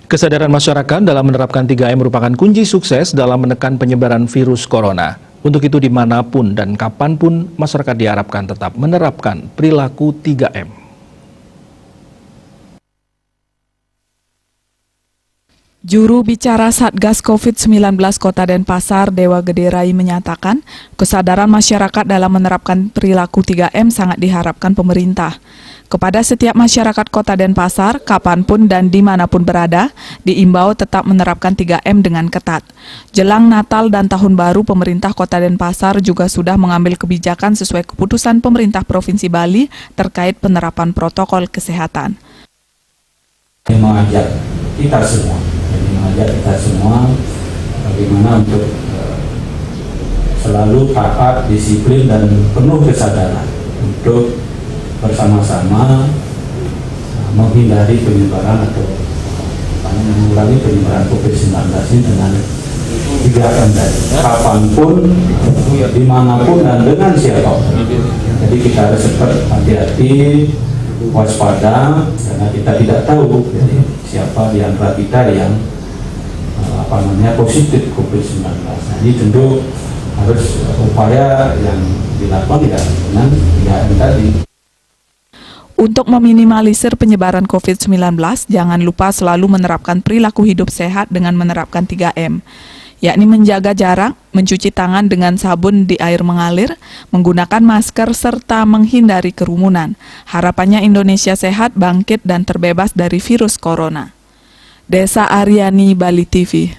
Kesadaran masyarakat dalam menerapkan 3M merupakan kunci sukses dalam menekan penyebaran virus corona. Untuk itu dimanapun dan kapanpun masyarakat diharapkan tetap menerapkan perilaku 3M. Juru bicara Satgas COVID-19 Kota Denpasar, Dewa Gede Rai menyatakan, kesadaran masyarakat dalam menerapkan perilaku 3M sangat diharapkan pemerintah. Kepada setiap masyarakat Kota Denpasar, kapanpun dan dimanapun berada, diimbau tetap menerapkan 3M dengan ketat. Jelang Natal dan Tahun Baru, pemerintah Kota Denpasar juga sudah mengambil kebijakan sesuai keputusan pemerintah Provinsi Bali terkait penerapan protokol kesehatan. Mengajak kita semua bagaimana untuk selalu taat, disiplin dan penuh kesadaran untuk bersama-sama menghindari penyebaran atau mengurangi penyebaran COVID-19 ini dengan 3M tadi, kapanpun, dimanapun dan dengan siapapun. Jadi kita harus tetap hati-hati, waspada, karena kita tidak tahu jadi, siapa di antara kita yang positif COVID-19. Nah, ini tentu harus upaya yang dilakukan ya dengan 3M tadi. Untuk meminimalisir penyebaran COVID-19, jangan lupa selalu menerapkan perilaku hidup sehat dengan menerapkan 3M, yakni menjaga jarak, mencuci tangan dengan sabun di air mengalir, menggunakan masker, serta menghindari kerumunan. Harapannya Indonesia sehat, bangkit, dan terbebas dari virus corona. Desa Aryani, Bali TV.